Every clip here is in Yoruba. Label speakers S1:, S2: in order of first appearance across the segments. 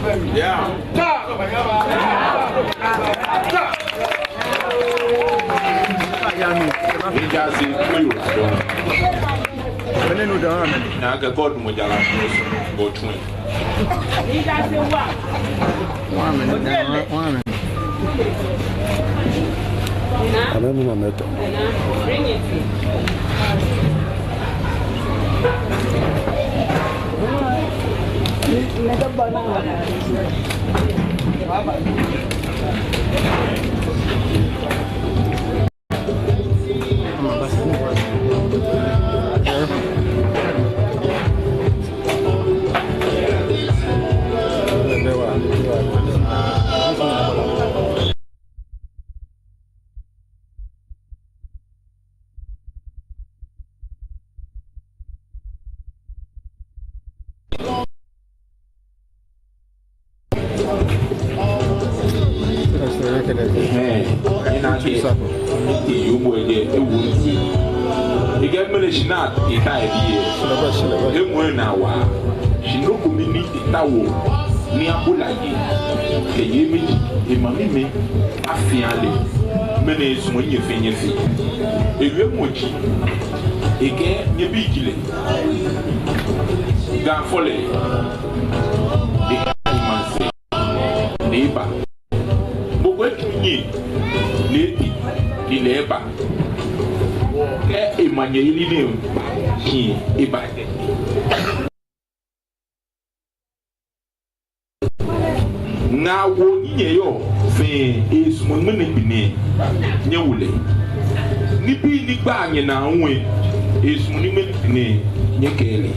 S1: Yeah.
S2: Bring it. Now, what you is when we Nyawule. Nipi Nibang na we is Munimini Nyakeli.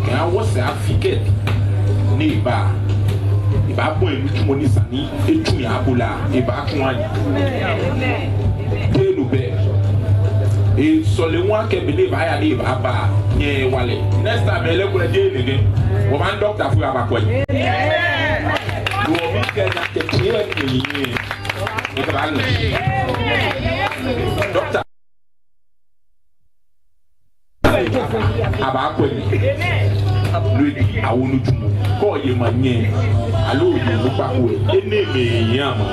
S2: Can I was a ficket? Niba. If I point which one is Sani, a Tuyabula, a back one. Tenube. A Soliwan can believe I live Abba, near Wale. Next time I look at Jane again. One doctor for Abba. You will be getting Doctor Abakwe Lui awunujumu ko ye manye alo ye lupakwe eneme yama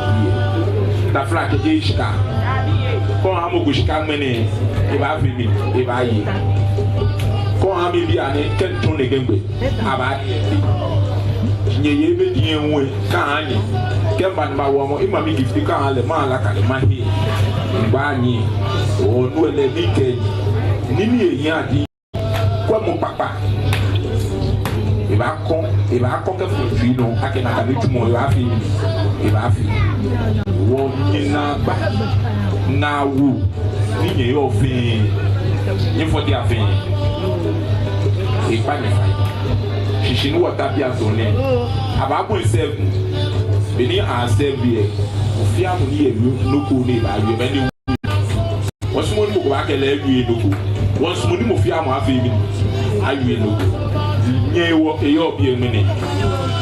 S2: ta flake je shika ko amogo shika mene e ba fimi e ba yi ko ami bi ane kenton ne gembe aba nye yebe die nwe ka anyi kemba ma wo mo imami gifti ka ale ma ala ka le ma hi ba anyi o no le ni ke nini eyin adi kwa mo papa e ba kon ke fu no akena ka ni tumo e ba fi wo ni na ba na wu ni nye yo fi ni fo di afin e pa ni fa shishinu water bi azone ababu serve beni a serve ofia mu ni elu noko ni ba ye beni wosumo ni mo ba kele elu noko wosumo ni mo fia mu afi mi ayu noko nye wo eyo bi emene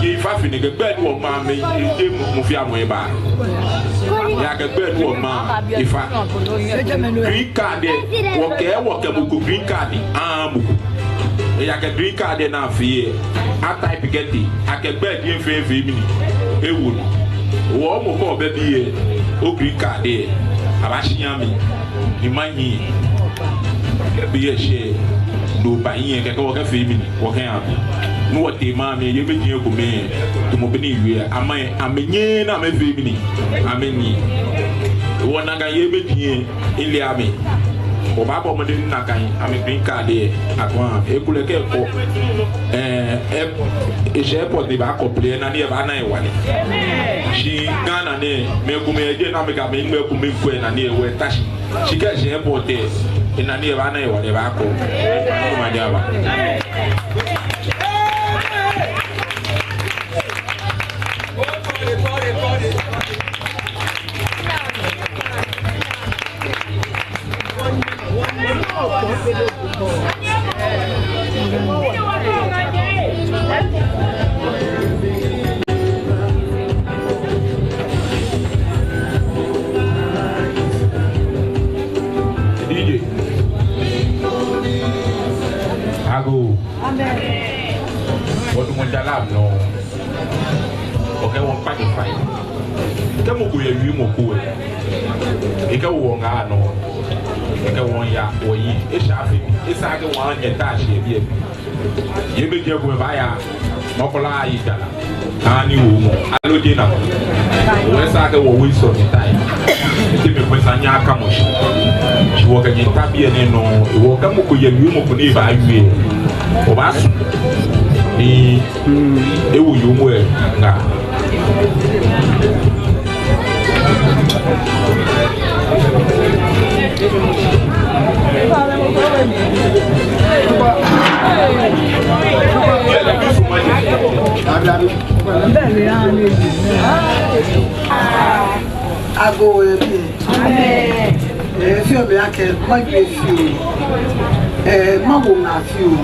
S2: ye fa fi ne gbe ni wo ma me e mo fia mu e ba ya gbe ni wo ma ifa green card wo ke mo ko green card amu ya ke green card na fie a type get it akegbe die fe mi ewu wo mo ko be bi o green card e abashia mi imanyi ke bi ye she do ba yin ke ko ke fe mi wo kan abi no wo te ma mi ye be die ko me to mo be ni wi amenye na me fe mi ameni wo na ga ye be die ile ami o ba bo mo de na kan ami green card e akwa e kule ke ko je po de ba ko play na ni ba na e wale shi Ghana ne me ku me je na me ga me ku me ku na ni e we tashi shi ke je po de na ni ba na e wale ba ko ma ja ba
S3: Amen.
S2: kama ko ya wi mo ko e ka wo nga no e ka won ya wo yi e sha fe e sa ga wan ye ta she bi ye be je ko ba ya mo ko la yi dala ani wo mo alo de na wo sa ga wo wi so ni tai e me ko sa nya ka mo shi wo ga ni ta bi ne no wo ka mo ko ya wi mo ko ni ba wi o ba su ni e wo yo mo e nga
S1: Ago feel me ake might be few mawo na few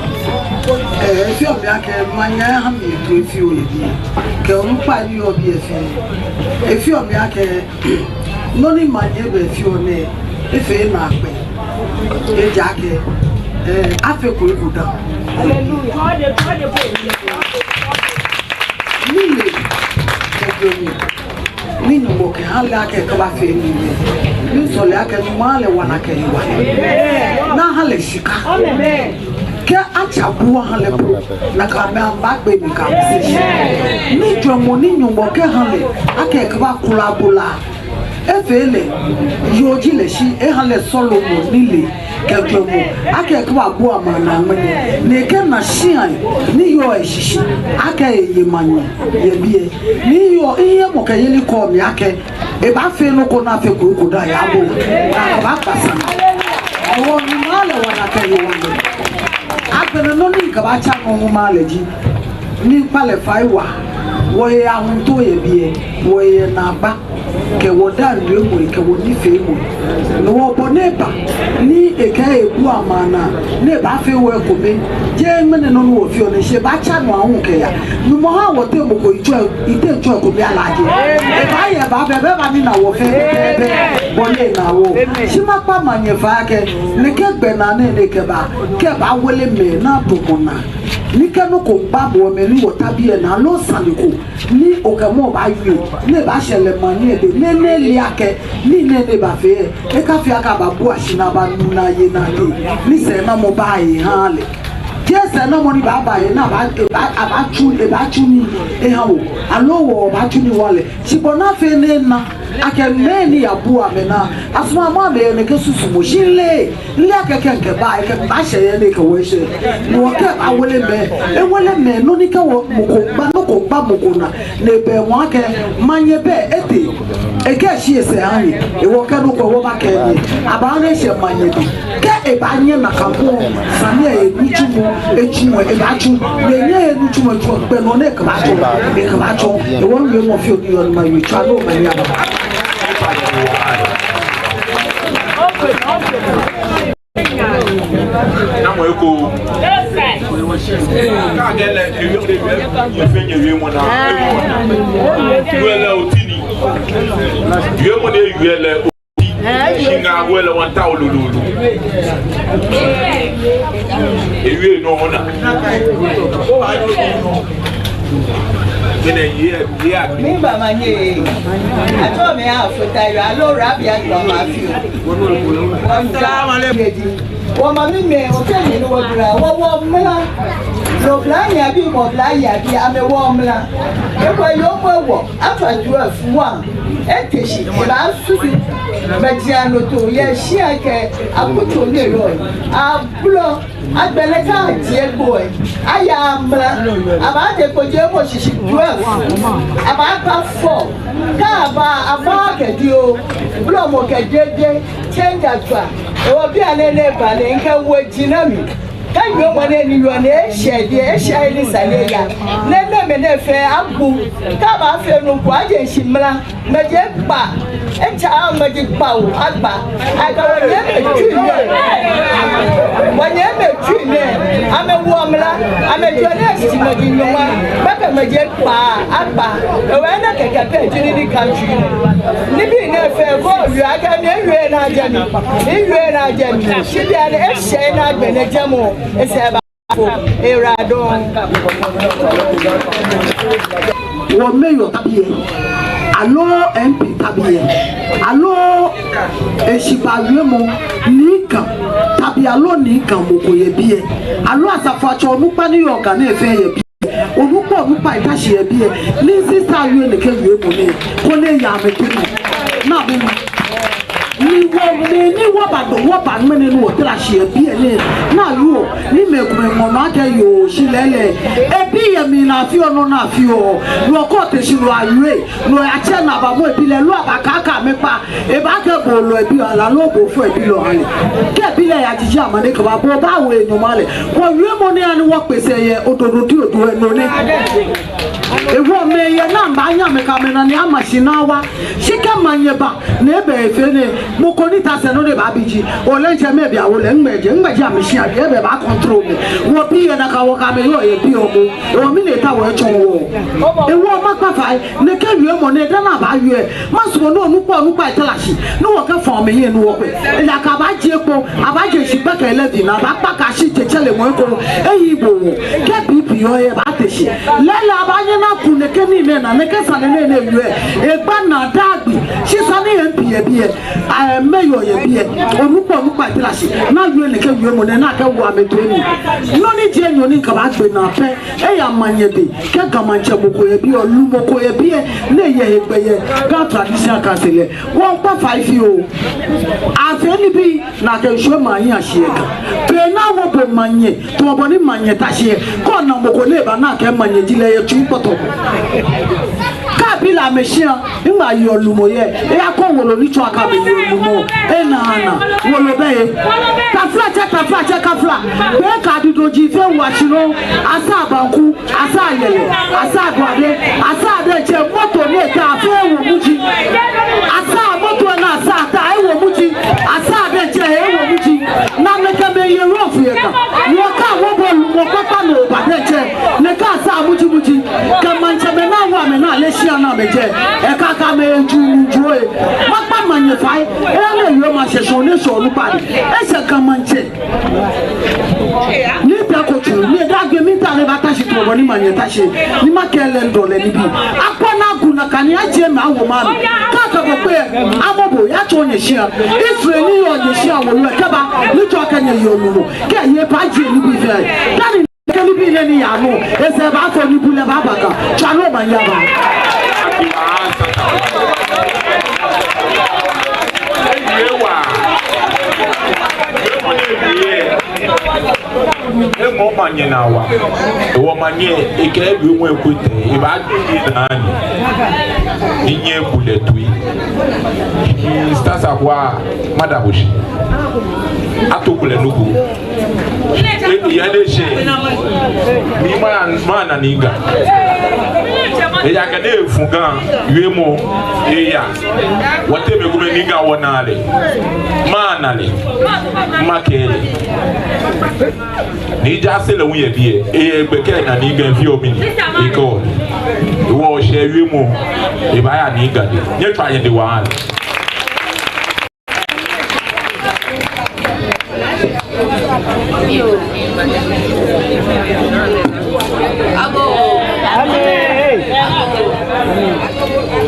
S1: feel me ake manya ha me to few ke onu pa ni obi feel me ake no ni manya be few ne efe na pe e jake afe ko ikuda hallelujah Mini moke hala ke kaba fe ni so le ake no male wana ke wa na hala shika ke achabu hala pro na ka me ambagbe mi ka se ni jomo ni nyumbo ke hala ake kaba kula bula efele yoji le shi e hala solo mo nile ke jomo ake kaba bu amana amane ne ke na shi an ni yo e shishi ake ye manye ye bie ni yo iye mo ke yeli ko mi ake e ba fe no ko na fe ko da ya bo ba pasa awo ni male wana ke yo wande akene no ni ka ba cha ko male ji ni pale faiwa wo ye ahun to ye bie wo ye na ba ke wo da nwe mo ke wo ni fe mo no wo bo neba ni e ka ebu amana ne ba fe wo ko me je mene no wo fi o ne she ba cha no ahun ke ya no mo ha wo te mo ko ite jo ko bi alaje e ba ye ba be ba ni na wo fe be bo le na wo shi ma pa manye fa ke ne ke gbe na ne ke ba wole me na to mo na ni ke no ko ba bo me ni wo tabi e na lo saniko ni o ke mo ba yu ne ba shele manye de ne liake ni ne ba fe e ka fi aka ba bu ashina ba nuna ye na de ni se na mo ba yi hale yes na mo ni ba ba ye na ba chu ni e ha wo alo wo ba chu ni wale sibo na fe ne na ake me ni abu amena asuma ma me ne ke susu mo shile li ake ke ba ke ba she ye ne ke we she no ke ba wole me no ni ke wo mo ko ba mo ko na ne be won ake manye be ete e ke shi ese ani e wo ke no ko wo ba ke ni aba na she manye bi ke e ba nye na kampo sami e ni chumo e chumo e ba chu ne nye e ni chumo chu pe no ne ke ba chu e wo mi mo fi odi on ma wi cha no ma ya ba
S2: na mo eko ka gele e fe nye mo na wele otini ye mo ne wele shinga wele wanta olululu ewe no ona
S3: mi ba manye ato me afuta yo alo rabia gba ma fi o assalamu alaikum wo ma mi me o ke ni wo dura wo mla lo bla ya bi mo bla ya bi ame wo mla e ko yo mo wo afa ju afuwa e teshi ba sufi mediano to ye shi ake akoto le ro abulo agbele ka tie boy aya mla aba de ko je mo shishi 12 aba ka 4 ka aba ke di o bulo mo ke jeje change atwa e wo bi alele ba le nke wo jinami ka yo mo ne ni yo ne she ni sale ya ne me ne fe abu ka ba fe no ko aje shimra me je pa e cha ma ji pa o agba aga wo ne me tu ne wanye me tu ne ame wo mla ame jo ne si ma ji nwa ba ka me je pa agba e we na keke pe jini ni country ni bi ne fe go yu aga ne yue na jami ni yue na jami shi bi ane e she na gbe ne jamo e se ba era don
S1: wo me yo tabi allo MP tabiye allo eshibaluemo nika tabi allo nika mokoye biye allo asafacho nupa ni yoga na efe ye bi onupa itashi ye biye ni sister you ne ke we mo ne ko ne ya me kinu na bi ni wo ba mene no tra shi bi ele na lu ni me ko mo ma ke yo shilele e bi ye mi na fi ono na fi o lo ko te shi lo aye lo a che na ba mo e bi le lo abakaka me pa e ba ke bo lo e bi ala lo bo fo e bi lo ale ke bi le ya jiji amane ko ba bo ba wo enyo male wo wi mo ni ani wo pese ye ododo ti odo eno ne e wo me ye na mba anya me ka me na ni amashina wa shike manye ba na ebe efe ne mo ko ni ta se no de ba biji o le nche me bia wo le ngbeje amishia de ebe ba control me wo bi ye na ka wo ka me yo ye bi o mo o mi le ta wo echon wo e wo ma pa fa ne ke wi mo ne da na ba wi ma so no nu pa italashi no wo ka fon me ye no wo pe e la ka ba je po abaje shi pa ka 11 na ba pa ka shi chechele mo ko e yi bo wo ke bibi yo ye ba te shi le la ba ye na ku ne ke ni ne na ne ke sa ne ne wi e gba na dagbi shi sa ni MP ye bi e meyo ye bi e onupa italashi na wi ne ke wi mo ne na ke wo ametoni no ni je nyo ni ka ba gbe na pe e ya manye de ke ga manche boko ye bi olu boko ye bi ne ye egbe ye ga tradition ka sele won pa 5 o afi ni bi na ke sho manye ahie ka pe na wo bo manye to bo ni manye ta hie ko na boko le ba na ke manye jile ye tu poto ka bi la mechia ngba yo lumo ye e ya ko wo lo ni tu aka be yo lumo e na wo lo be ta fla be ka di doji fe wa chiro asa banku asa yele asa gwade asa de che moto ne ta fe wo muji asa moto na asa ta e wo muji asa de che e wo muji na me ka me ye rof ye ka wo ka wo bo wo papa no ba de che ne ka asa muji ka manche me na wa me na le shia na me je e ka me ju e ma pa manye fai e le yo ma se so ne so lu pa e se ka manche ni ta ko tu ni da gbe mi ta le ba ta shi to bo ni manye ta shi ni ma ke le ndo le ni bi akona guna kan ya je ma wo ma ka bo pe amobo ya to nye shi Israel ni yo nye shi awo le ke ba ni to ka nye yo lu ke ye pa je ni bi fe tani ke ni bi le ni ya no e se ba fo ni bu le ba ba ka cha no ma ya ba
S2: emo manye na wa wo manye ike ebi nwe kwete e ba di na ani nye buletui stasa kwa madabushi atokule nugu ya de she mi ma na niga e ya ka de fungan yemo e ya wote me gume niga wonale manale makele ni ja se le won ye bi e gbeke na ni gan fi omi ni iko wo se wi mu e ba ya ni gan de ye twa ye de wa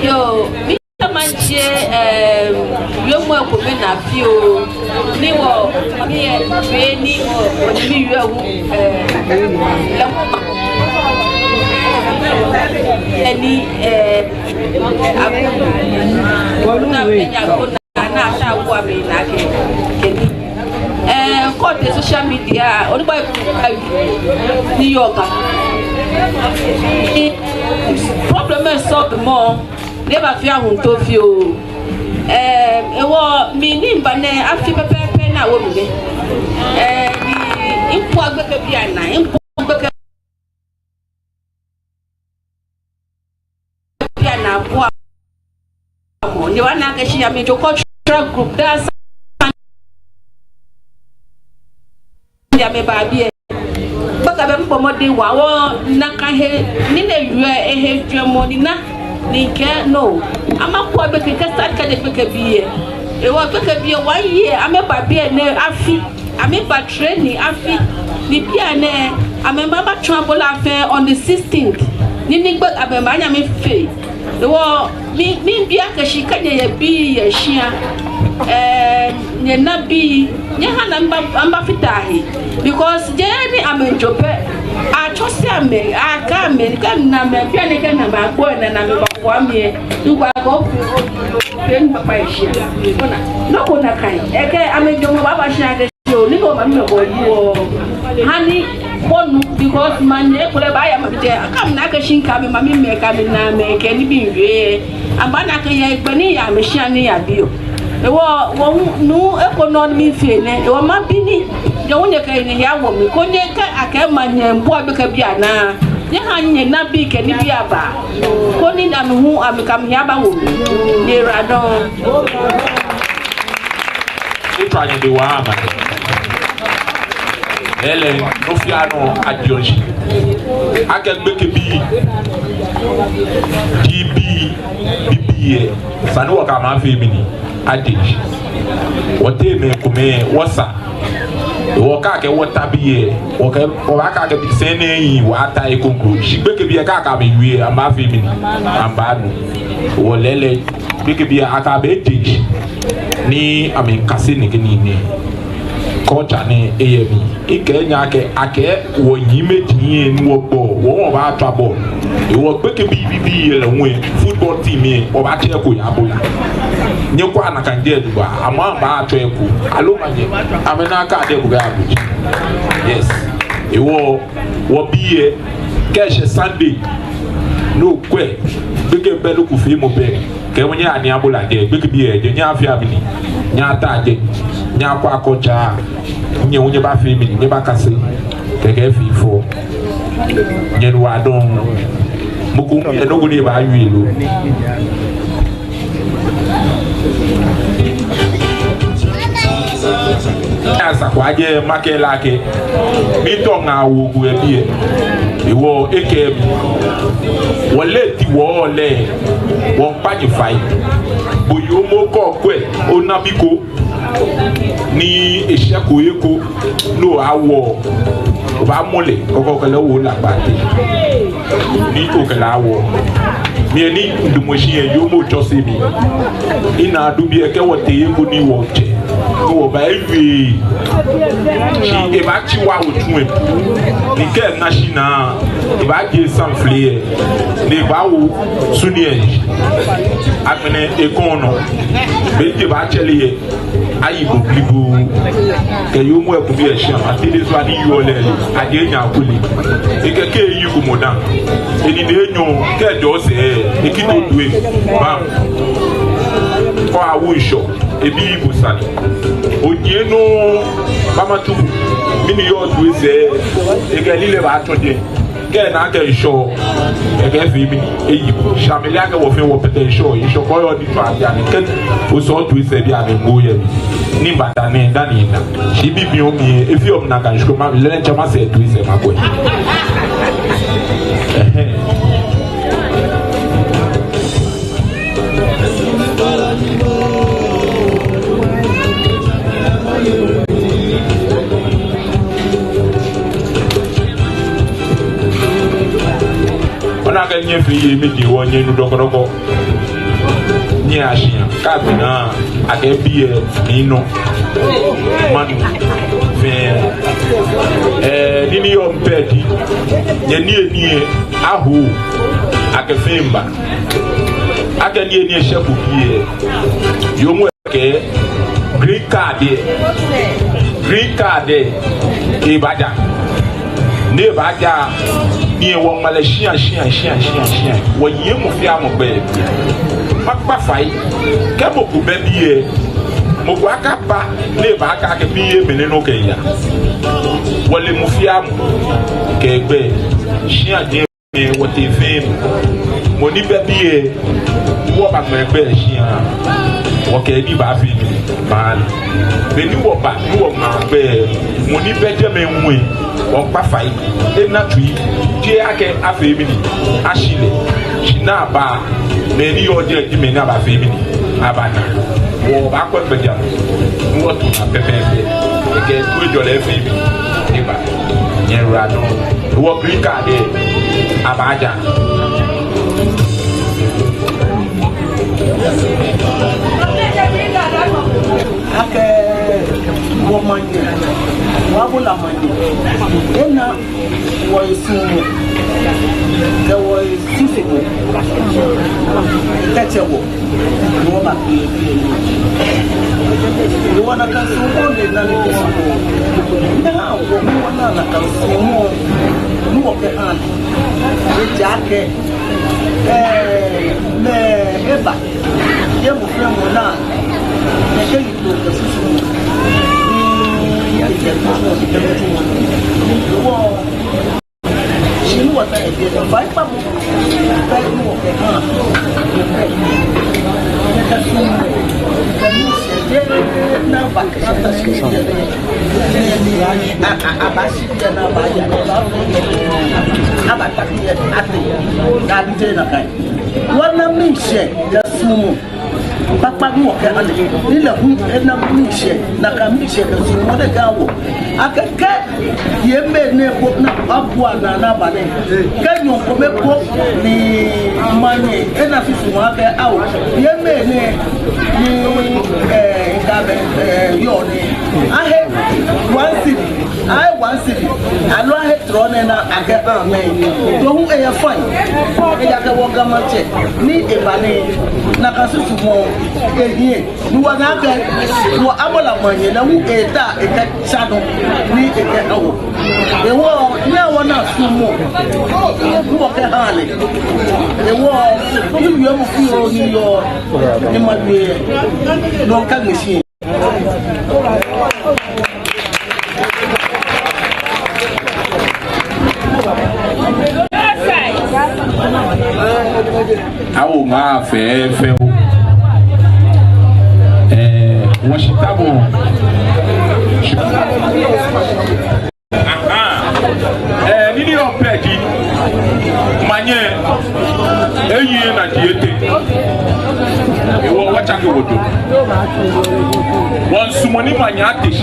S4: yo mi manche yo mo ko me na fi o ni wo mi e ni o mi yo wu any na sha wo mi na ke call the social media onigba New York problem is solved more never fear hun to fi o ewo mi ni mba na afi pepe na wo mi ni impo agbeke bi ana impo agbeke bi ana bo amo ni wa na ke shi ami to cultural group that's ya me ba bi baka be mpomode wa wo naka he ni na yue ehe dwemo ni na ni ke no amakwa be ke start ka de beke bi e wo beke bi 1 year ame ba bi ne afi ame ba training afi ni bi ne ame ba travel afa on the 16th ni gbe ame ba nya me fe e wo mi bia ka shika ye bi ye hia nye na bi nye hana mba fitahi because je ni amenjope a chose ame a ka me na me bia ne ka na ba ko na me ba kwa me ngwa ko pen papa hia ona no ko na kai e ke amenjomo baba hia ke yo ni ko ma me ko yo hani bonu because manye kule ba ya mabite akam na ka shinka me mami me ka me na me ke ni bi nwe abana ka ya igbani ya me hia ni ya bio wo nu economy fene wo ma bini je wonye ka ni ya wo mi ko nye ka aka ma nye mbo abeka bia na ye ha nye na bi ke ni bia ba ko ni na me hu ameka me ya ba wo ni radon
S2: e twa nye de wa ma ele no fiano adionji akegbe ke bi bibiye sanu wa kama femini adiji wote me kume wasa wo ka ke wota biye wo ka ke bisene yi wa ta e konkuru shigbe ke biye ka me wi ama femini amba no wo lele ke biye aka be diji ni amen kase ne ni culture ni eyemi ike nya ake wo yime tinye nu ogbo wo ba twa ball e wo gbeke bibi le won football team e o ba che ko ya bola nye kwa na kan je duba ama ba atwa eku alo manye amena ka de buga abuji yes e wo biye keshe Sunday no kwe gbeke belu ku fi mo be ke wonye ani abola de gbeke biye je nya afia bi nya ta je nya kwa kocha nye wonye ba fi mi nye ba kase keke fi fo nye no adon muku enogo ni ba yu ilo asa kwaje makelake bito nga wogu ebie iwo eke wole ti wole won pani fai boyo mo ko kwe onabiko ni eseko eko no awo ba mole koko kele wo la pate ni to kele awo mi ni ndumoshi e yo mo jose mi ina adubi eke wote eko ni wote wo ba ewi shi e ba chi wa otun e ni ke na shi na e ba je sanfle ni ba wo suni e apene ekono be je ba chele ye ayi bo blibo ke yo mo e ku bi e sha atile so ani yo le ade nya akuli e ke yi ku modan eni de enyo ke do se e ki to duwe ba ko awu isho ebi ibusani odieno bamatu mini yo duze egalile ba tonje ke na ke isho ke fi mi eyi shamele ake wo fe wo pete isho ko yo di to aja ni ke o so duze bi ame ngoye ni bata ni ndani na shi bibi o mi efi o na kan shko ma le ncha ma se duze ma ko ona ga nye fi ye meji wo nye nu dokodoko ni ashia ka bi na ake bi e no manu fe nini yo mpedi nye ni ahu ake femba ake ni shepu bi yo mu ke green card e baja ne baja ni wo male shia wo ye mu fi amogbe pakpa fai ke mo ku be bi mo ku aka ba ne ba aka ke bi e mene no ke ya wo le mu fi am ke gbe shia je wo te fe mo ni be bi wo ba gbe gbe shia wo ke bi ba fi mi ba be ni wo ba ni wo ma gbe mo ni be je me nwe o pa fai e na tui je ake afi mi ni ashile shina ba me ni o je di me na ba fi mi ni abana wo ba ko gbeja wo to na pepe ke tu jo le fi mi ni ba yen ra no wo green card abaja
S3: Ketchup. No ma pie. You wanna consume the nani consume. Now, you wanna consume. No ke an. The jacket. Me eba. Ye mo fẹ́ mo na. Me ke yi to consume. She knew what I did. By Papa, Papa mo ke ande ni la hu na mishe na ka mishe ka si mo de gawo akeke ye me ne ko na abua na ba ne ke nyo ko me ko ni manye e na fi fu wa ke awo ye me ne ni ka be yo ni ahe one city alo ahe tro ne na ake amen to hu e ya fine e ya ke wo gama che ni e ba ne na ka su mo ehie ni wa na ga wo abola manye na wu eta e ka chado ni e ka awo e wo ni awon na sumo wo ke hale e wo ni yo mo fi o ni yo ni ma gbe no ka gbe
S2: awo ma fe Washitabo. Nini opeki manye eyi na diete ewo wacha ke wodo won sumoni manya atish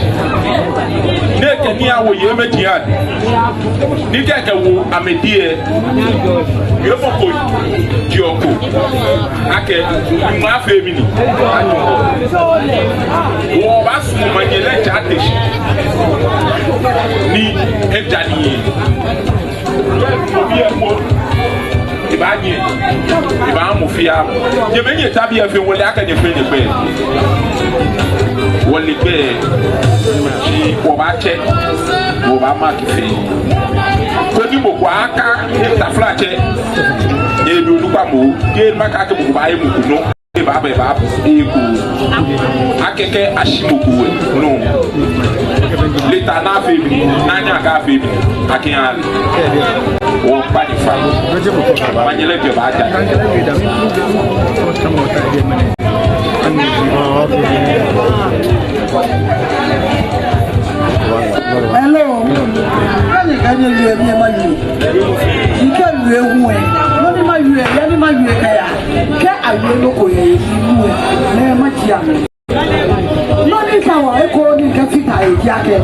S2: ne ke ni awo ye meji ad ni ke wo amedie yo foko dioko ake ma fe mi ni wo ba sumoni le atish ni ejani Iba mufia je menye tabi efe wole aka je fe be wole be ji wo ba che wo ba mark fe ko ni mo kwa aka ta flache e do lu pa mo ke maka ke mo ba e mo no e ba e ku akeke ashimoku no leta na fe bi na nya ga fe bi akian o pa di fa manyele be ba ja
S1: hello ani kanye le mi ma yi ike le hu e no ni ma yu e ya ni ma yu e ka ya ke awe lo ko ye hu e na ma ti am no ni ka wa e ko ni ka fita e ji ake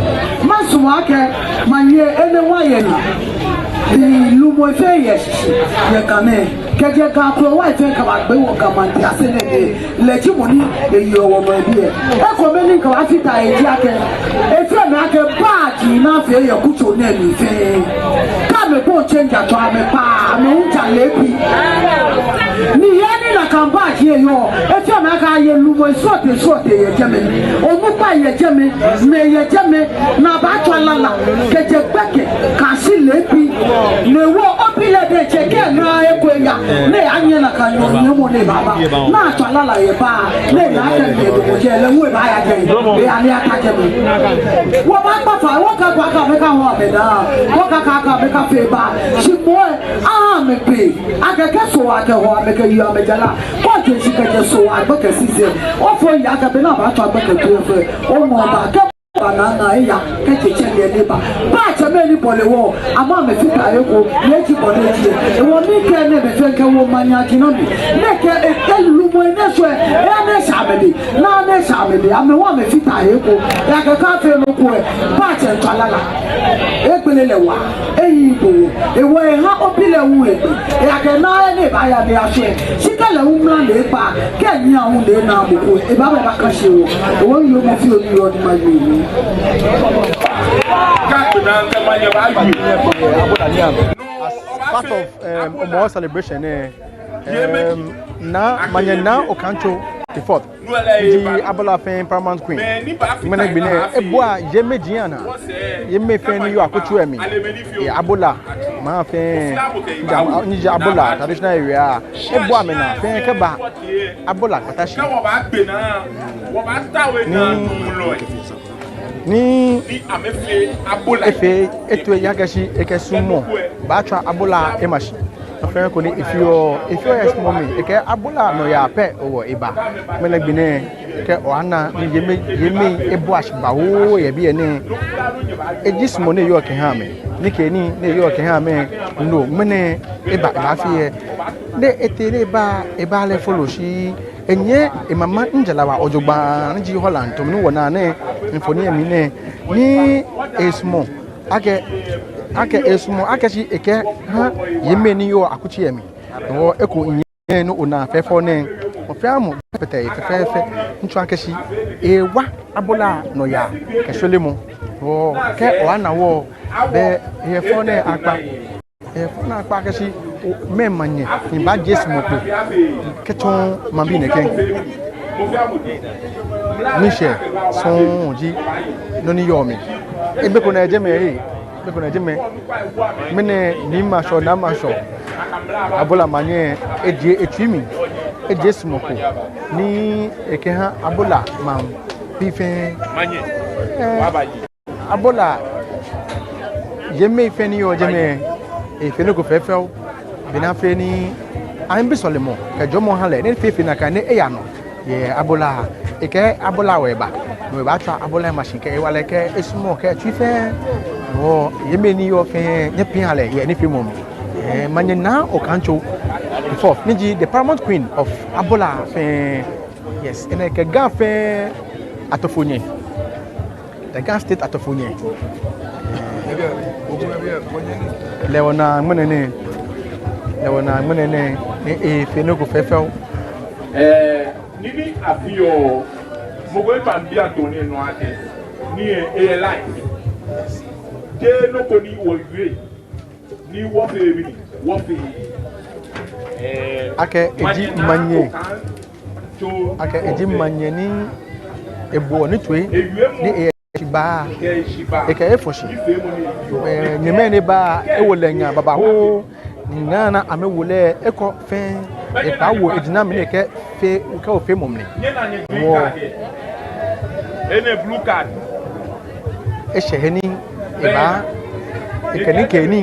S1: ma su wa ke manye ene wa ye ni lu mo fe ye ye kame keje ka ko wa fe ka ba gbe wo ka man ti asene le ti mo ni e yo wo mo bi e ko me ni ka wa fita e ji ake e fe na ake ba ti na fe ye kuto na mi fe ka me ko change ato ame pa me unja lepi ni ye ni na kan ba ji e yo e fe na ka ye lu mo sote ye jeme o mu pa ye jeme me ye jeme na ba to lala keje gbeke ka si lepi le wo opile de cheke na ekweya le anye na kanyo nyemo le baba na atwalala ye ba le na aka le do je le we ba ya je e ani aka je me wo ba pa fa wo ka kwa ka me ka ho abeda wo ka me ka fe ba shi boy me pe aka ke so aka ho me ka yo me jala ko je shi ka je so aka ka si se o fo ya ka be na ba to aka ka tu fe o mo ba ka banana ya keke chende neba ba chame ni bolewo ama me fita yeko yeji boleji e wo mi ke ne be fenke wo manya kinobi ne ke e elu mo ne so e ne shabedi na ne shabedi ame wo me fita yeko ya ke ka fe no ko e ba che ntwalala e pelele wa e yibo e wo e ha opile wu e ya ke na ne ba ya be aso e sikale wu mla le pa ke nya wu le na mo ko e ba ba ka she wo wo yo mo fi oni ro ni ma yi
S5: As part of Omo celebration, na manyana okancho the fourth di abola fen paramount queen mena gbine eboa yemejiana yeme fen ni yo akotu emi abola ma fen ni abola traditional area eboa mena fen keba abola katashi ni efe eto yagashi ekesumo ba twa abola emashi afẹ́ kò ní ìfíọ́ yẹ sùnmọ́ mi ìkẹ́ abúlà nà yà pẹ́ ọwọ́ ibà mẹ́lẹ́gbìnẹ́ kẹ́ ọ̀hánà ní yémi ebú àṣìbàwó yẹ bí ẹni èjì sùnmọ́ ní èyí ọ̀kẹ́ hàn mi ní kẹ́ni ní èyí ọ̀kẹ́ hàn mi nù mẹ́nẹ́ ibà ìbáfi yẹ ní ètè ní ibà alẹ́ fọlọ́ sí ẹ̀yẹ ìmàmá ńjẹ̀láwà ọ̀jọ̀gbà níjì Holland tó ní wọ̀nà ní nfọ̀ní ẹ̀mí ní èsùmọ̀ ake esumo akashi eke ha yemeni yo akuchi emi no eko nyen no ona fefo ne ofiamu pete fefefe ntu akashi ewa abola no ya kesolemu o ke o ana wo be yefo ne akpa akashi memanye ni ba jesmo ko keton mambi ne ken Michel son ji noni yomi ebe ko na ejeme bekona jeme mene ni masho na masho abola manye eje etwimi eje smoko ni ekeha abola mam pife manye wabaji abola yeme ife ni yo jeme ife no ko fefew bina fe ni ambi solemo ke jomo hale ni fefe na kan e ya no ye abola eke abola weba no ba twa abola machine ke wale ke esmo ke twife wo yemeni yo fe nye piale ye ni filmum manyena okancho the fourth niji the paramount queen of abola fe yes ene ke ga fe atofonye the Ghana state atofonye leona menene ni e fe no ko fefew
S2: nini afio mogo pambia toni no ake ni e life ke no ko ni wo yue ni wo fe bi wo fe
S5: ake eji manye ni ebo ni twe ni e shiba eke efoshi nyeme ni ba ewolenya baba ho ngana amewole eko fe e pa wo ejina mi ne ke fe ka o fe momni wo
S2: ene blue card
S5: e sheheni eba ekeni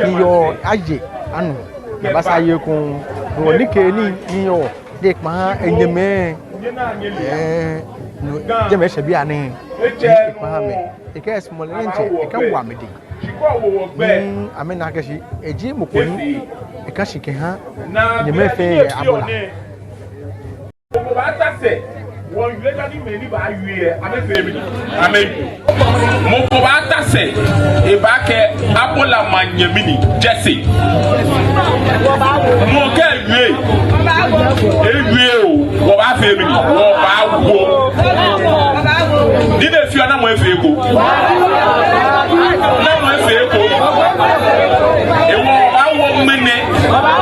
S5: ni yo aje anu na basa ye kun wo ni keni ni yo de pa enyeme no jeme se bi ani e pa me e ka small nche e ka wa me de amena kashi eji mukoni e ka shike ha nyeme fe abola
S2: won yule tani meni ba yue amefe mi ameju mo ko ba tase e ba ke abola manyemini jesse mo ke yue o wo ba fe mi wo ba wo di de fi ona mo efe ko na mo efe ko e wo ba wo mene wo ba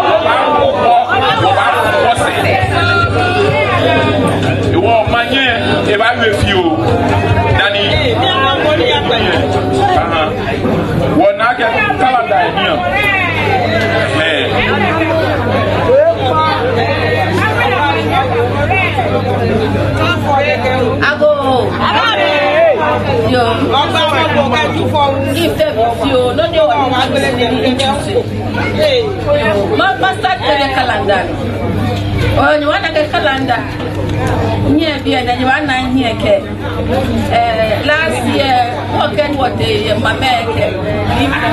S2: wo se manye e ba we fi o dani wona ke calendar ni
S4: ago yo if the you no dey ma start the calendar oh you want the calendar nye bia na nywana nye ke last year working what the mama ke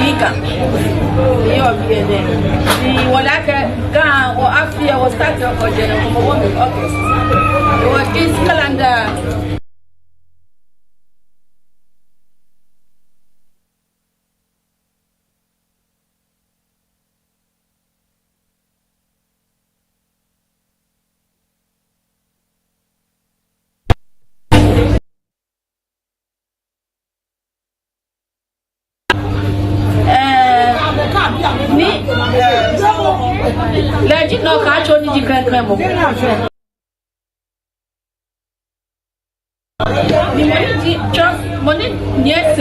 S4: lika yo bia ne ni wala ke ga o afia o start ko je no mo won August what is calendar ni legend no ka macho ni jikremo ni moni just moni yes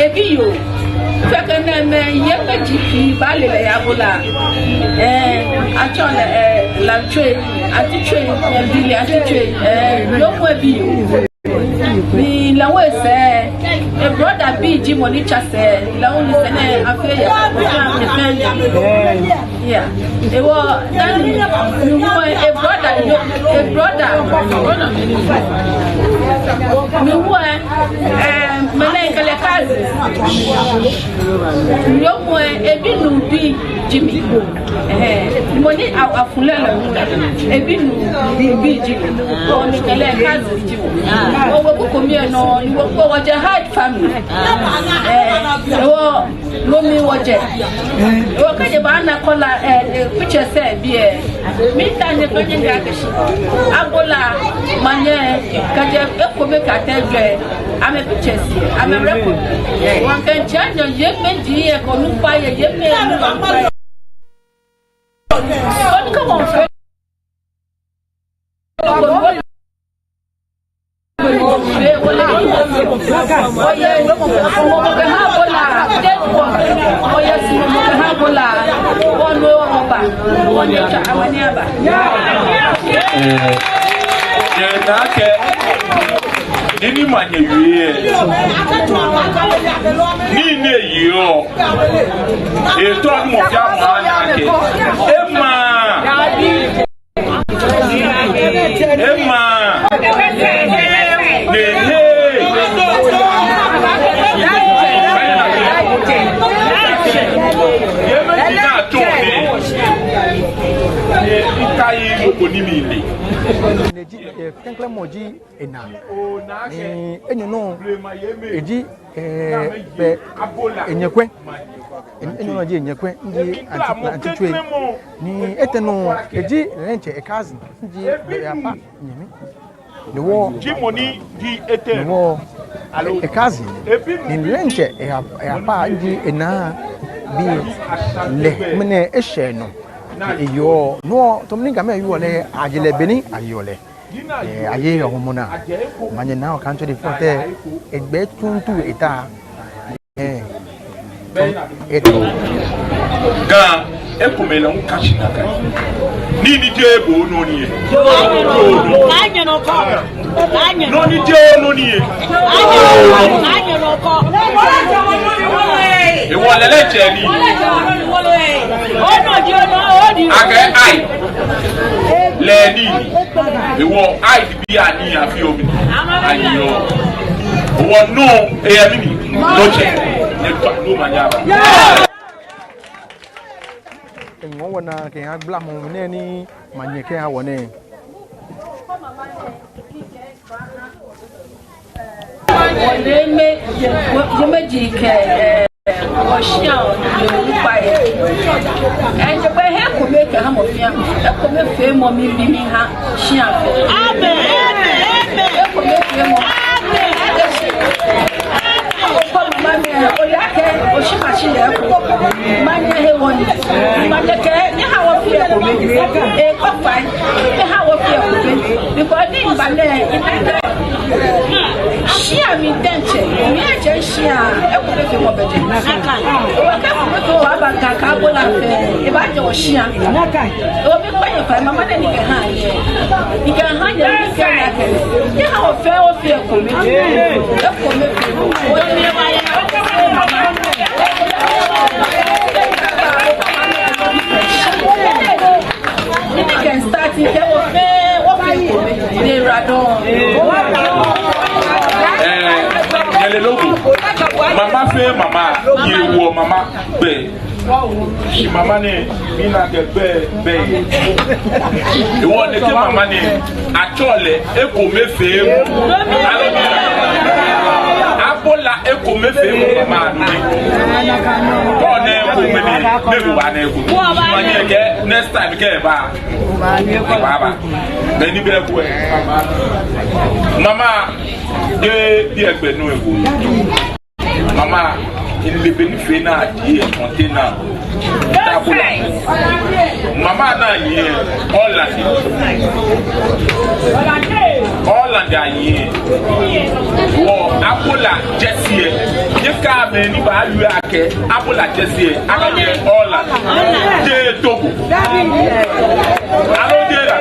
S4: ebiyo feke na me yeme jipi bale le yabola achole la tue ati tue bili ati tue yo mo ebiyo ni la we say a brother be Jim money chase la only say affair yeah it was then a brother me wa melenga le kazi yo mo e bi nu bi Jimmy money afulela e bi Jimmy o ni kale kazi Jimmy o wo ko mi no ni wo wo je hard family wo lomi wo je wo ka je ba na kola picture say bi mi ta ne ko je ga keshi abola manye ka je e ko me ka teje ame picture si ame record wan kan change ye meji e ko nu pa ye me nu pa come on
S2: Nini manye wiye nini yo eto mo fia mwana ke Emma
S5: Kenkle moji ena enyo no eji be enyekwe enyo no ji enyekwe ndi antitwe ni eteno eji renche e cousin ndi be apa nyemi the war
S2: Jimoni di ete
S5: wo e cousin ni renche e apa ndi ena bi le mene e she no iyo no tomninga me yo le ajele beni ayole aye homona manye na kan to the forte egbe tuntu eta eto
S2: ga ekumela nkashina ka nini je bo no ni
S6: anya no ko anya
S2: no ni je no ni
S6: anya no ko
S2: e wala le je ni
S6: ono di
S2: aga ai le ni e wo ai bi ani afi omi ayo wo no e ya mini no che ne to no manyaba
S5: ngo wana ke ha bla mo ne ni manye ke ha wone
S4: wole me je me jike oshia o pa e je pe he ko me ke ha mo fia e ko me fe mo mi bi mi ha shia fe
S6: amen
S4: e ko me fe mo o ya ke o shi ma shi le ko manye he woni manye ke ni ha wo fi e ko me e ko fa ni ha wo fi e ko me because ni ba le shia mi denche mi a je shia e ko me fi mo beje o ka ko wa ba ka bo la fe e ba je o shia o mi ko ye fa mama ne ni ke ha ye ni ke ha ye ni ke na ke ni ha wo fe o fi e ko me fi o ni wa ye you can start it
S2: mama fe mama ye wo mama be si mama ne mina ke be e wo ne ke mama ne atole e ko me fe abola e ko me fe mama ni ko ne ko me ni me wa ne ko mama ke next time ke ba baba be ni be ko mama de bi egbe nu ego mama il le bénéfice na die container Abula. Mama na ye Holland. Holland aye. Oh, Abula Jessie. You come ni ba lu ake. Abula Jessie. Ake Holland. Je Togo. Alo je la.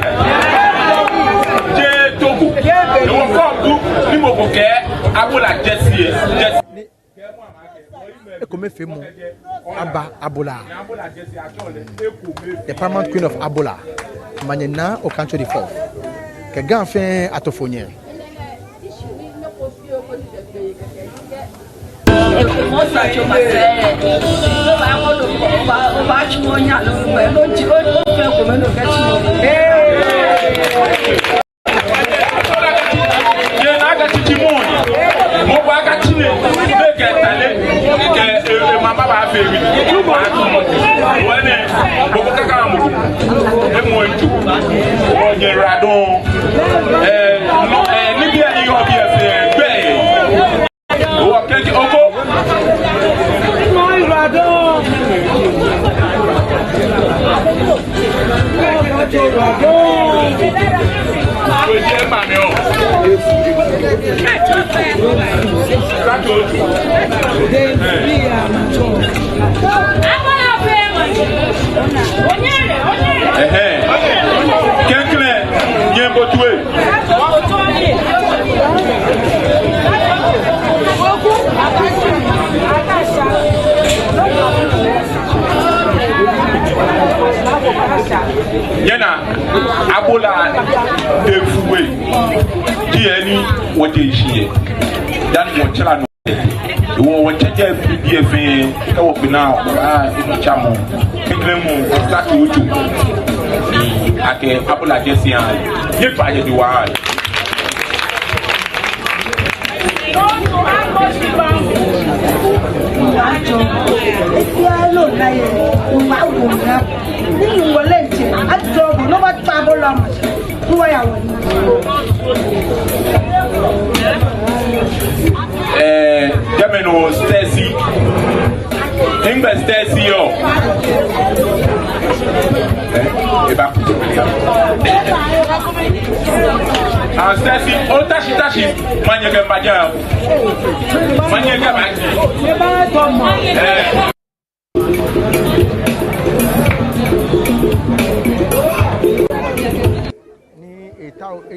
S2: Je Togo. No ko ni mo ko ke Abula Jessie.
S5: Ekome Femo Abba Abola, the paramount queen of Abola, Manena au country de Fort. Que Ganfin Atofonien.
S2: Mama ba fe mi wone boko kaka mu e mo nju o je radon no ni bi ani yo bi e fe gbe o keji oko mo radon o je ma mi o Yana Abola de Foué qui est ni ou de chier. Dan mo chela no. Wo cheje bi efe e wo bina e chamo. Ekremu start YouTube. Ake Abola Jessie an. Ye pa ye di wa. Jameno Stacy. Ingbe Stacy yo. Eba. Ah Stacy, o tashi manyeke mbaja. Manyeke mbaji.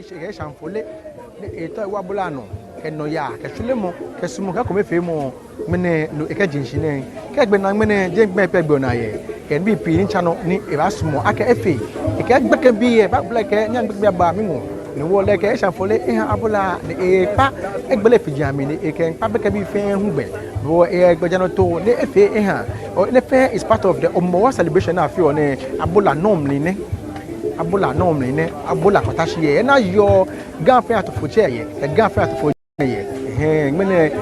S5: Ke chamfole eta wa bulano ke no ya ke sulemo ke sumo ka ko me fe mo mene no e ka jinshine ke gbe na mene je gbe pe gbe na ye ke bi pi ni chano ni e ba sumo aka efe e ke gbe ke bi e ba bla ke nya gbe ba mi mo ni wo le ke chamfole e ha abula e pa e gbe le fi jami ni e ke pa be ke bi fe hu gbe wo e gbe jano to ni efe e ha ne fe is part of the omo celebration na fi o ne abula nom ni ne Abola no mne Abola kotashi ye na yo ganfe atofoche ye e ganfe atofoche ye mene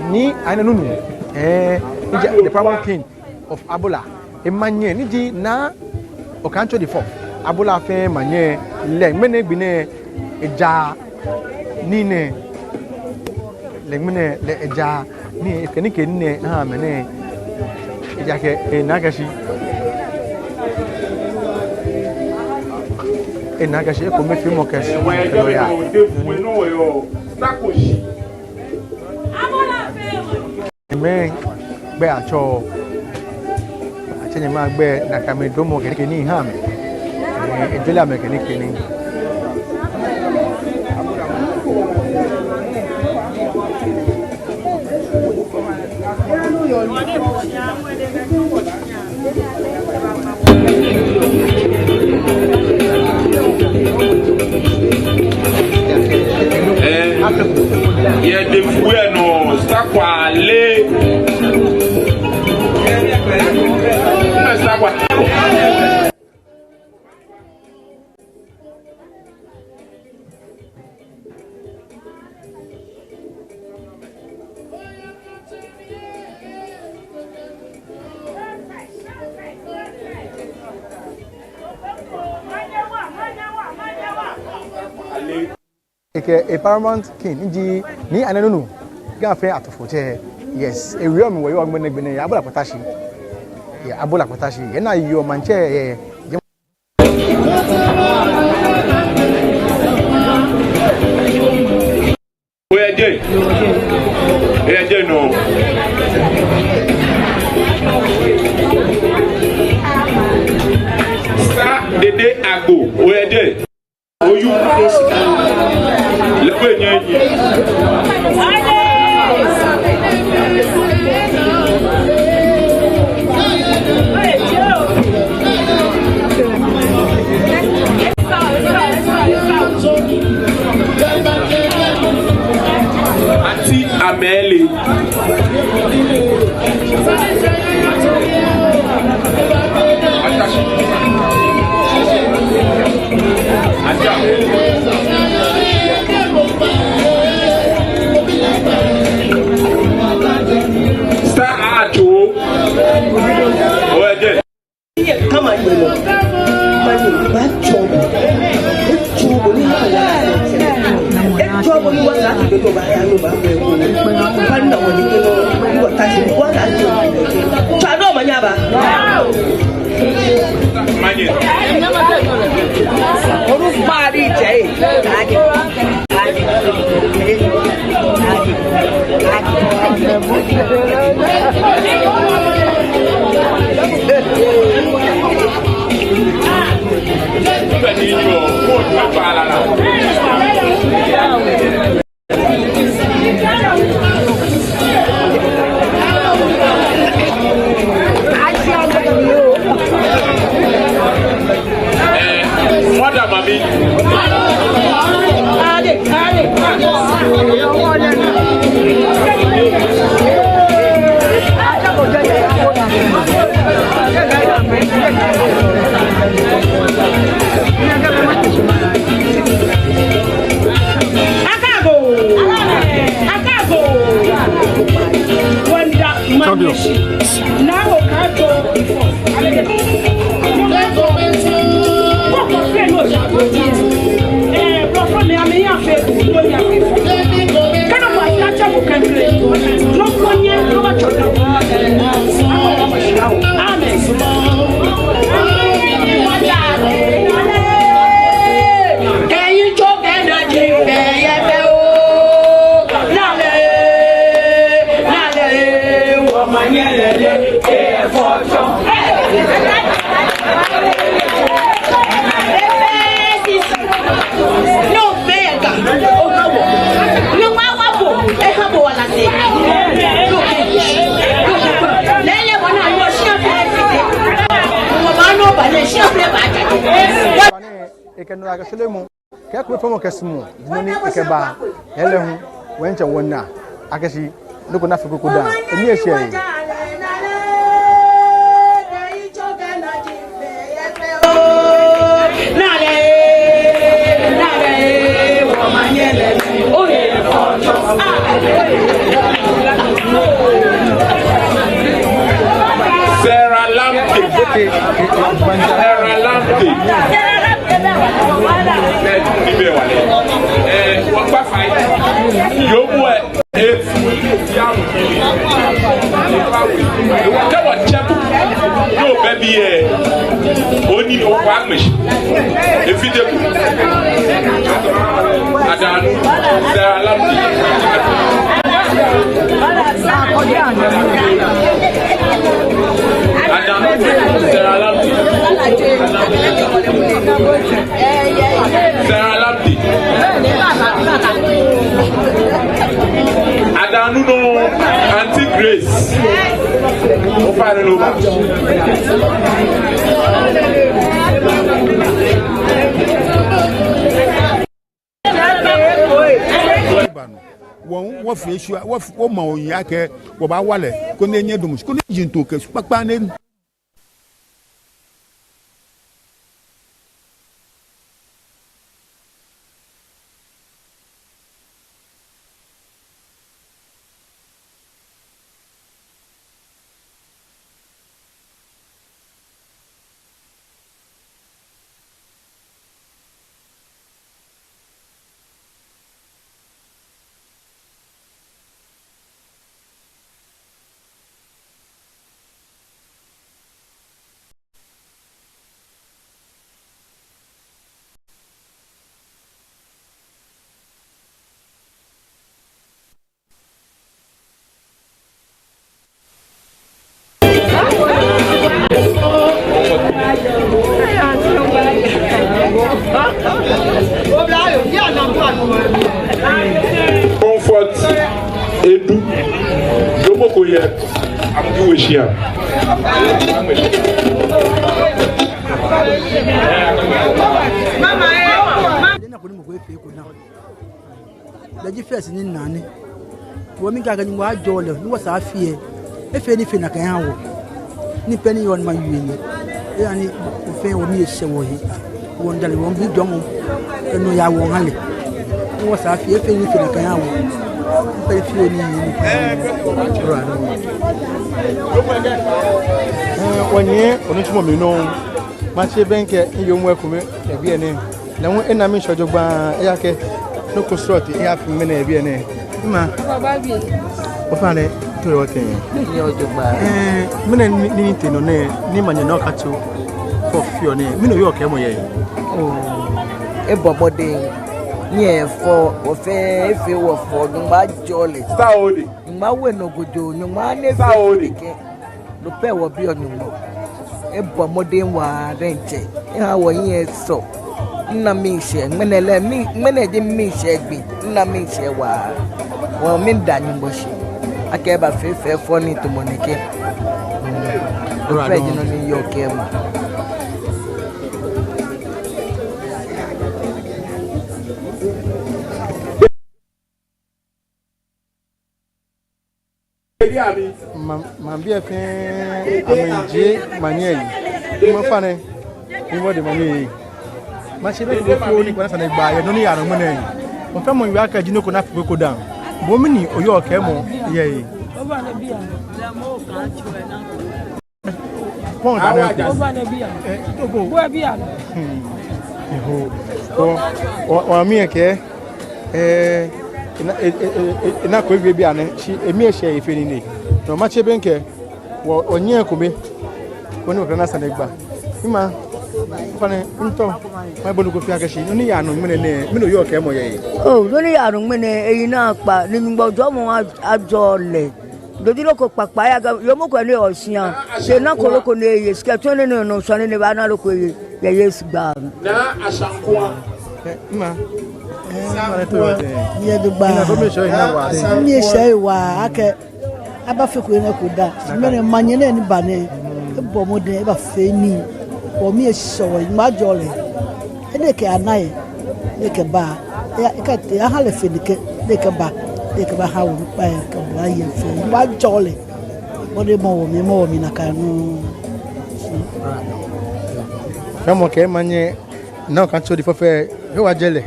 S5: ni ana nunu the paramount king of Abola e manye ni di na Okancho the fourth Abola fe manye le mene gbine eja ni ne le mene le eja ni kenike ni ne ha mene eja ke na gashi e naga she ko me fi mo ke so ya me be acho achenye ma gbe na ka me do mo ke ni ha me e jela me ke ni
S2: ye de foué no sta kwa le sta kwa
S5: a paramount king nji ni ananunu gafe atofoche yes e wi o mi wo yo gbene gbene Abola Potashi ya abola kwatashi yana yiyo manche
S2: Oye no. Sa dede agbo oye oyu lepe nyenyi. Ati amele Star Ajo Oede
S3: Come on,
S5: Ekenura ka sholemu ke ko pomo kesmu dinoni ekeba elehu wenche wonna akashi ndoko na fiku kuda eni ehie
S2: Sarah Lamke. Sarah Lamke. Wọ́n gbà fàyè yóò mú ẹ efu yàrá ìwọ kẹwàá jẹ́bù yóò bẹ́ bí ẹ oní ọkọ̀ àgbèsì efidẹ́bù àdánù Sarah Lamke. Adanu Sarah Lamke. Sarah Lamke. Adanu no Auntie Grace. O fare no ba.
S7: Wọ́n fi esu wọ́n mọ òyìn akẹ́ wọ́n bá wálẹ̀ kó ní ẹ̀yẹ́ dùnmùsí kó ní jìntò kẹ̀sù pápá ní.
S2: Comfort Edu Jomoko ye amki weshia
S8: Leji first ni nani wo mi gaga ni wa jole ni wa sa fie e fe ni fe na kan hawo ni pe ni yon ma yini e ani o fe o mi e se wo yi won dale won bi domo e no ya won hale ni wa sa fie e fe ni fe na kan hawo pe fie ni
S5: wonye onu tumo mi no ma che benke iyo mu akume e bi ene na won ena mi shojogba e yake no construct e afi me na e bi ene ma baba bi o fa ne to yo ken yo jogba me na ni te no ne ni manye na ka cho for fio ne me no yo ke mo ye
S3: e bobode ni e fo o fe efe wo fo no ma jole
S2: Saudi
S3: ma we no gojo no ma ne Saudi ke lo pe wo bi onu mo e bobode wa renche e ha wo yin so na mi se menele mi meneje mi se gbe na mi se wa won mi da ni mo se akeba fe fo ni to monike do pe jino ni yo ke mo
S5: Mambia fe amenje manieli mo fa ne ni wo de manieli ma se be ko ni ko na sa na gba ye no ni ya no mo ne mo fe mo wi aka ji no ko na fe ko down bo mi ni oyo ke mo ye yi
S6: Over na bia. La mo ka chwe na.
S5: pon da na
S6: Over na bia.
S5: togo
S6: Bo bia.
S5: o mi ke ina ko wi bia ne shi emi e she ife ni ni no ma che benke wo onye ko be ko ni ko na sa na gba ima fane nto ma bolu ko fi aka shi ni ya no mene ne mi no yo ke mo ye
S9: oh lo ni ya no mene eyin na pa ni ngbojo mo ajole doji loko papa ya yo mo ko ni osian se na ko loko ni ye ske to ni no so ni ba na loko ye yes gba
S2: na asankoa
S5: ima
S8: ye do ba ni se wa ake aba fe ko na ko da mene manye na ni ba ne e bo mo de e ba fe ni o mi e so ma jole ene ke anaye e ke ba e ka te ha le fe ni ke de ke ba ha wo pa e ka ba ye fe ma jole o de mo mi na ka no
S5: kamo ke manye na kan so di fofe yo wa jele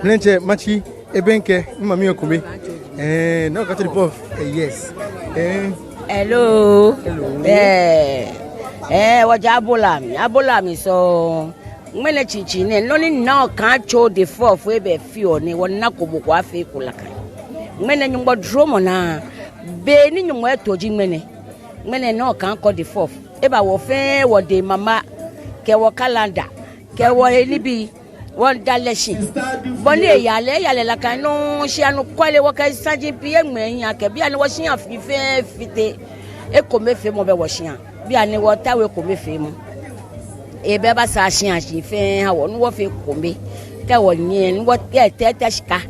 S5: nche machi ebenke mama mi okume na kan so di fof yes
S9: hello waja abola mi so ngmele chichi ne no ni na kan cho de fof we be fi oni wona ko boko afi kula kan ngmele nyumbo dromo na be ni nyumbo etoji ngmele no kan ko de fof e ba wo fe wo de mama ke wo calendar ke wo elibi won daleshi boni yale la kan no shi anu kwale wo ka sanji bi egmen yan ke bi ani wo shi an fi fe fite e ko mefe mo be wo shi an bi ani wo tawe ko mefe mo e be ba sa shi an shi fe ha wo nu wo fe ko me ke wo yin wo te shika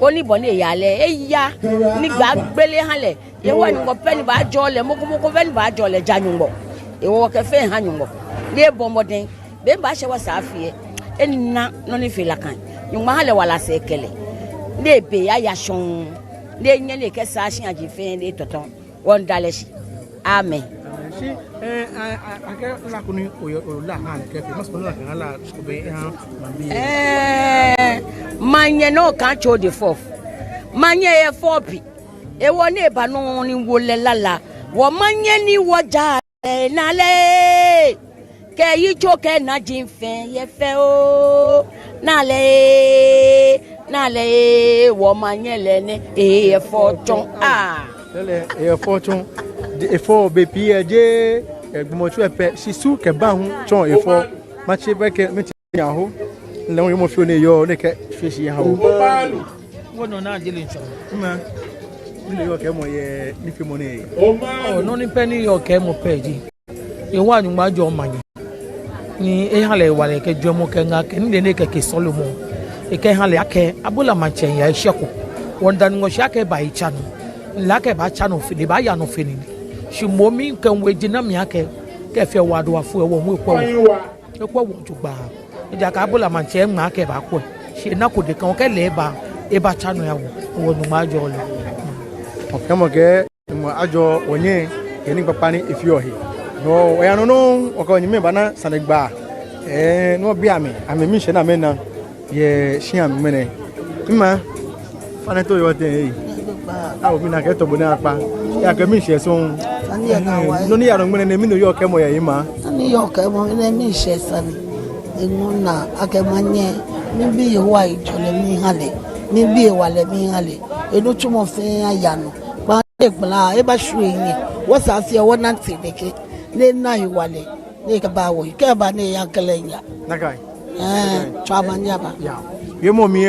S9: oni boni yale e ya ni gba gbele hanle e wo ni ngo pe ni ba jole mo ko fe ni ba jole janyumbo e wo ke fe hanyumbo le bomodin be ba she wa sa fie enna no ni fela kan nyuma hale wala se kele le be ya shon le nye le ke sa shin aji fe le toton won daleshi amen
S5: si ake la kuni o la han ke fe mas la kan la ko be ha
S9: manye no kan cho de fof manye e fopi e woni ba no ni wole lala wo manye ni wo ja na le ke yi choke na jinfe ye fe o na le wo manyele ne e fortune
S5: le e fortune e fo be pieje egbomo chu epe sisu ke ba hu chon e fo ma che be ke me ti ya ho le won mo fi o ne yo ne ke fi si ya ho
S6: Wono na jeli ncho.
S5: ma ni yo ke mo ye ni fi mo ne
S6: Oh no ni penny yo ke mo peji. E wa nyuma jo manye. ni ehale wale ke dwemo ke nga ke ne ke Solomon e ke hale ake abola manchen ya eheko wonda ngo shake ba ichano la ke ba chano fini ba ya no fini shimomi kan wejina mi ake ke fe wado afu e wo mu ko wo jugba ja ka abola manchen ma ke ba ko she na ko de kan ke le ba e ba chano ya wo no ma jo le
S5: o ke mo ke mo ajo wonye ke ni papa ni ifio he no we ano no o ko nyime bana sanegba no bia me amemi hye na me na ye hia me ne ma fana to yo te awo mi na ke to bo na pa ya ke mi hye so no ni ya no ngene ne mi no yo ke mo ye ma
S8: ani yo ke mo ne mi hye san enuna akemanye mi bi wa ijole mi hale mi bi wa le mi hale enu tumo fe ayano pa egla e ba shu yin wo sa fi wo na ti deke ne na iwale ne ka ba wo ke ba ne ya kelenya
S5: nakai
S8: chaba nyaba
S5: ya ye mo mi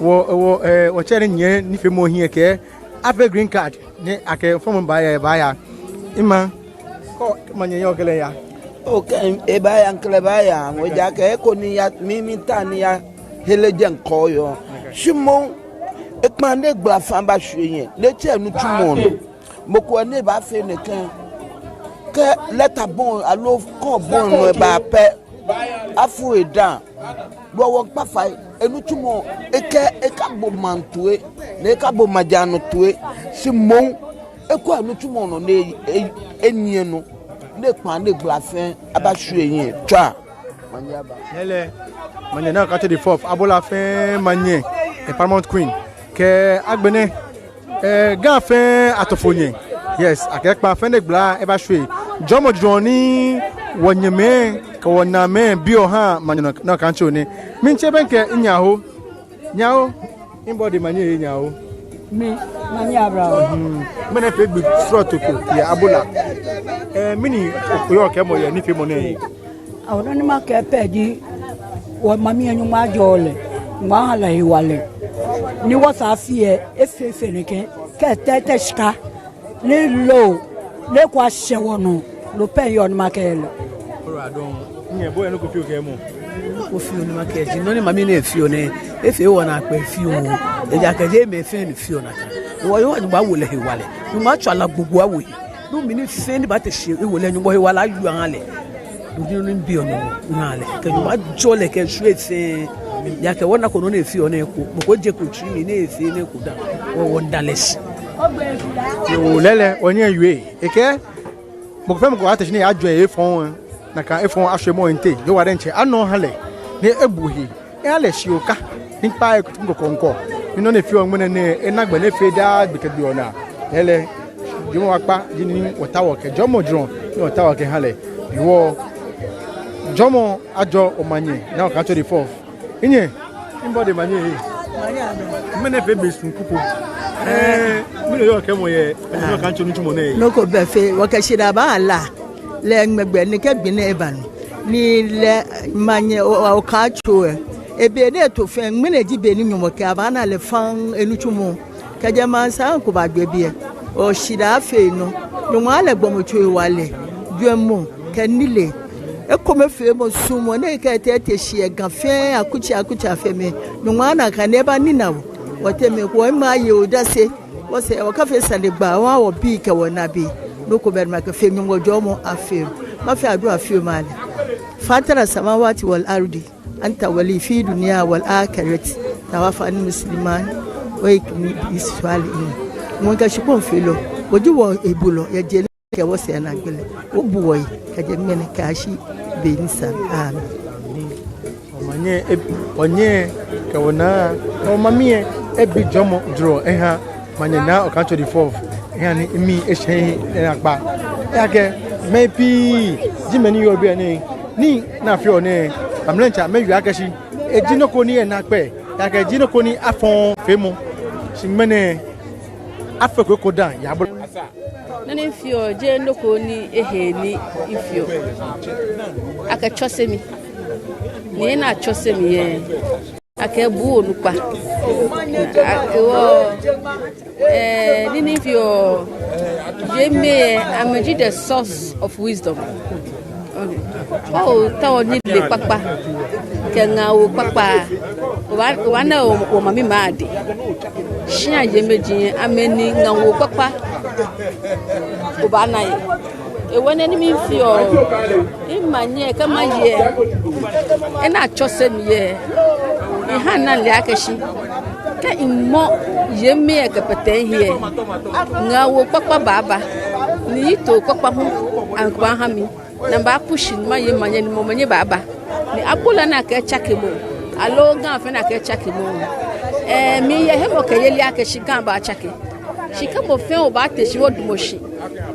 S5: wo chere nye ni fe mo hie ke ape green card ne ake form ba ya ima ko manye yo kelenya
S10: okay e ba ya nkele ba ya wo ja ke ko ni ya mi ta ni ya heleje nko yo shimo ekpande gba fan ba hwe yen le ti enu tumo no moko ne ba fe nìkan ke leta bon alo ko bon no ba pe afu edan bo wo pafa enu tumo eka bo mantue ne ka bo majano tue simon eko enu tumo no ne enye no ne kpande gba fan aba hwe yen twa manyaba
S5: hele manye na ka the fourth abola fe manye e Paramount Queen ke agbene gan fe atofonye yes akekpa fe ne gba e ba hwe jomo joni wonyeme ka wona me bio ha manyo na kancho ni minche benke nyaho inbody manye nyaho
S8: mi manya bra
S5: mene fe gbe frotoko ya abola mini okoyo ke mo ye ni fe mo ne
S8: awon ni ma ke pedi wo mami enyu ma jole ma hala hiwale ni wo sa fie efefe nike ke tete shika ni lo le kwa shewono lo pe yo ni ma ke lo
S5: ora don nye bo enu ko fi o ke mo
S6: ko fi oni ma ke ji no ni mami na efi o ne efi wo na pe fi o e ja ke je me fi ni fi o na ka wo yo ni ba wo le hiwale ni ma twa la gbogbo awo yi no mi ni fi ni ba te se e wo le nyu bo hiwala yu an le do ni bi o no na le ke ma jole ke su efi ya ke wona ko no na efi o na ko ko je ko tri mi na efi na ko da wo wonderless
S5: yo lele onye yue eke mo fem ko atene ya adwo e fon na ka e fon ahwemo ente yo ware nche ano hale ne ebuhi e ale shioka nipa e kutungo konko mi no na efi o ngene ne e na gba ne fe da gbeke bi ona lele jimo wapa jini wotawo ke jomo dron ni wotawo ke hale iwo jomo ajo omanye na ka to the fourth inye inbody manye mene fe besun kuko mi yo ke mo ye no kan chonu tumo ne
S3: no ko be fe wo ke shira ba la le ngbe ni ke bi na eban ni le manye o ka chu e be ne to fe mene ji be ni nyumo ke aba na le fan enu tumo ke je man sa ko ba gbe bi e o shira fe no no ma le gbo mo chu wale duemo ke nile e ko me fe mo sumo ne ke te shie gan fe akuchi fe me no ma na ka ne ba ni na wote me ko ma ye o da se wo se o ka fe sale gba wa wo bi ke wona bi no ko ber ma ke fe nyongo jomo afi ma fe adu afi mali fatara samawati wal ardi anta wali fi dunya wal akhirati tawafani musliman wa ikmi bisalihin mo ka shipon fe lo oju wo ebulo ye je ke wo se na gbele o bu wo yi ke je mene ka shi be nsan amen
S5: onye ke wona o mamie ebi jomo draw eha manyana o kan to the fourth eha ni mi ehye agba yake maybe jimeni yo bi ni na fi one amlencha me yu akashi ejinoko ni na pe yake ejinoko ni afon femu simene afeko ko dan ya bo
S4: nani fio je ndoko ni ehe ni ifio aka chosemi ni na chosemi ye aka bu onupa nini fio je me am the source of wisdom okay Oh, tahu ni le papa. Kenga o papa. Wana o mami madi. Shia yemeji ameni ngawo papa. Obana ye. Ewene ni mi fio. Imanye kama ye. Ena chose mi ye. Ihana le akeshi. Ka immo yeme ka peten here. Ngawo papa baba. Ni to papa hu ankwa hami. Na ba pushin ma ye manye ni mo manye baba. Ni abola na ka chakemo. Alo gan fe na ka chakemo. Mi ye hemo ke yeli akeshi gan ba chake. Shika bo fe o ba te shi wodumoshi.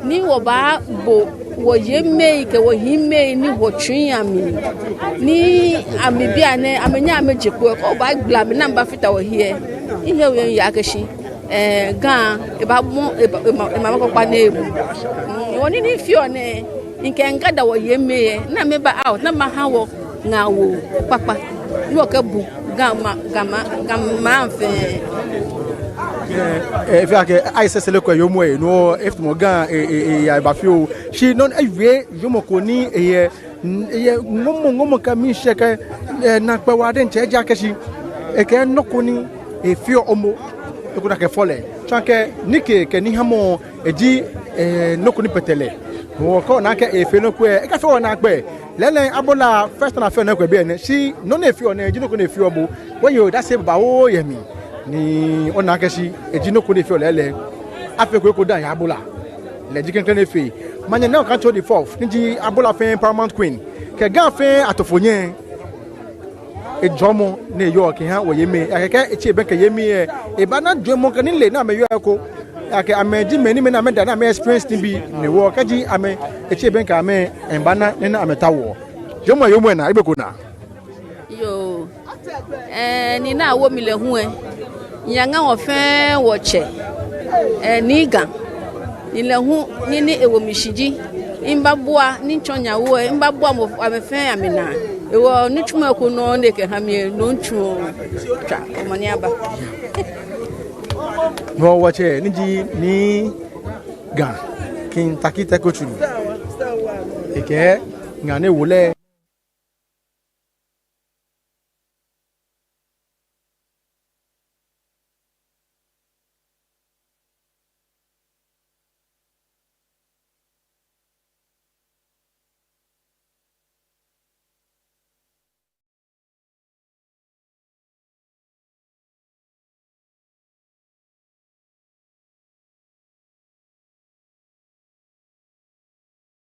S4: Ni wo ba bo wo yeme ke wo hime ni wo twin ni ami bia ne amenya amejepo ko ba gla me namba fita wo here ihe we ya keshi gan e ba mo e ma ko pa na ebu woni ni fio ne nke ngada wo yeme na me ba out na ma ha wo ngawo papa ni wo ka bu gama mfe
S5: if ake aise sele ko yomo e no if mo gan ya ba fio she non ewie yomo ko ni ye ngomo ka mi sheke na pe wa den che ja keshi e ke no ko ni e fio omo e ko na ke fole chanke nike ke ni hamo eji no ko ni petele wo ko na ke e fe no ko e ka fe na pe lele abola first na fe na ko be ne si no na fio na eji no ko na fio omo when you that say ba o ye mi ni ona keshi ejino ko de fi olele afeko ko dan ya abola le jiken kan efe manya na kan to the fourth nji abola fe paramount queen ke gan fe atofonye ejomo ne yo ke ha wo yeme akeke echi ebe ke yeme e ba na dwemo kan le na me yo ko ake ameji meni me na me da na me experience ni bi ne wo kaji ame echi ebe ka ame emba na ne na ameta wo jomo yomo na ibe ko na
S4: yo ni na wo mi le hu nyanga wo fe wo che ni ga ni le hu ni ni ewo mishiji imbabua ni chonya wo imbabua mo amefe amina ewo ni chuma ko no ne ke hamie no nchu cha omani aba
S5: no wo che ni ga kin takita ko churu eke ngane wole